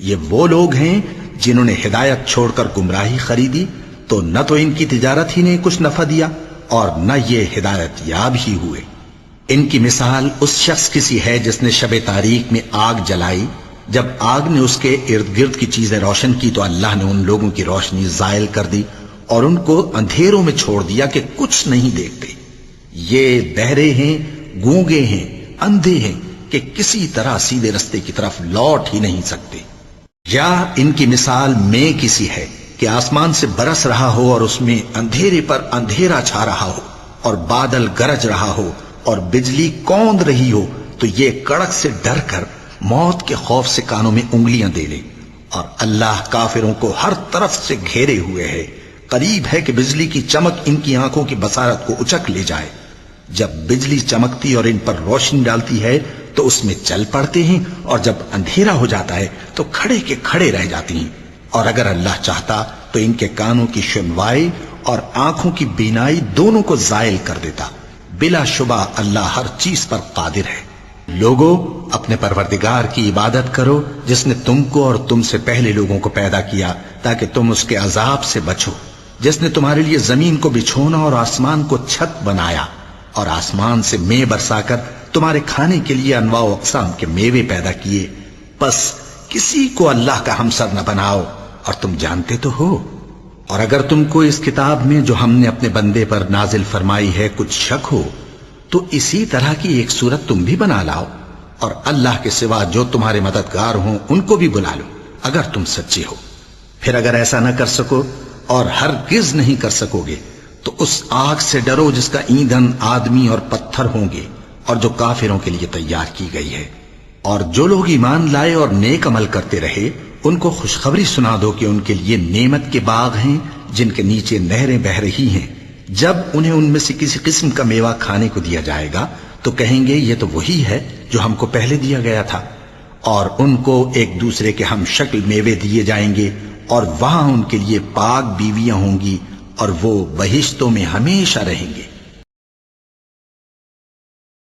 یہ وہ لوگ ہیں جنہوں نے ہدایت چھوڑ کر گمراہی خریدی، تو نہ تو ان کی تجارت ہی نے کچھ نفع دیا اور نہ یہ ہدایت یاب ہی ہوئے۔ ان کی مثال اس شخص کی سی ہے جس نے شب تاریک میں آگ جلائی، جب آگ نے اس کے ارد گرد کی چیزیں روشن کی تو اللہ نے ان لوگوں کی روشنی زائل کر دی اور ان کو اندھیروں میں چھوڑ دیا کہ کچھ نہیں دیکھتے۔ یہ بہرے ہیں، گونگے ہیں، اندھے ہیں کہ کسی طرح سیدھے رستے کی طرف لوٹ ہی نہیں سکتے۔ یا ان کی مثال میں کسی ہے کہ آسمان سے برس رہا ہو اور اس میں اندھیرے پر اندھیرا چھا رہا ہو اور بادل گرج رہا ہو اور بجلی کوند رہی ہو، تو یہ کڑک سے ڈر کر موت کے خوف سے کانوں میں انگلیاں دے لے۔ اور اللہ کافروں کو ہر طرف سے گھیرے ہوئے ہے، قریب ہے کہ بجلی کی چمک ان کی آنکھوں کی بصارت کو اچک لے جائے۔ جب بجلی چمکتی اور ان پر روشنی ڈالتی ہے تو اس میں چل پڑتے ہیں، اور جب اندھیرا ہو جاتا ہے تو کھڑے کے کھڑے رہ جاتی ہیں۔ اور اگر اللہ چاہتا تو ان کے کانوں کی سنوائی اور آنکھوں کی بینائی دونوں کو زائل کر دیتا۔ بلا شبہ اللہ ہر چیز پر قادر ہے۔ لوگو، اپنے پروردگار کی عبادت کرو جس نے تم کو اور تم سے پہلے لوگوں کو پیدا کیا تاکہ تم اس کے عذاب سے بچو، جس نے تمہارے لیے زمین کو بچھونا اور آسمان کو چھت بنایا، اور آسمان سے مے برسا کر تمہارے کھانے کے لیے انواع و اقسام کے میوے پیدا کیے۔ پس کسی کو اللہ کا ہمسر نہ بناؤ، اور تم جانتے تو ہو۔ اور اگر تم کو اس کتاب میں جو ہم نے اپنے بندے پر نازل فرمائی ہے کچھ شک ہو تو اسی طرح کی ایک صورت تم بھی بنا لاؤ، اور اللہ کے سوا جو تمہارے مددگار ہوں ان کو بھی بلا لو اگر تم سچے ہو۔ پھر اگر ایسا نہ کر سکو اور ہرگز نہیں کر سکو گے تو اس آگ سے ڈرو جس کا ایندھن آدمی اور پتھر ہوں گے اور جو کافروں کے لیے تیار کی گئی ہے۔ اور جو لوگ ایمان لائے اور نیک عمل کرتے رہے ان کو خوشخبری سنا دو کہ ان کے لیے نعمت کے باغ ہیں جن کے نیچے نہریں بہہ رہی ہیں۔ جب انہیں ان میں سے کسی قسم کا میوہ کھانے کو دیا جائے گا تو کہیں گے یہ تو وہی ہے جو ہم کو پہلے دیا گیا تھا، اور ان کو ایک دوسرے کے ہم شکل میوے دیے جائیں گے، اور وہاں ان کے لیے پاک بیویاں ہوں گی اور وہ بہشتوں میں ہمیشہ رہیں گے۔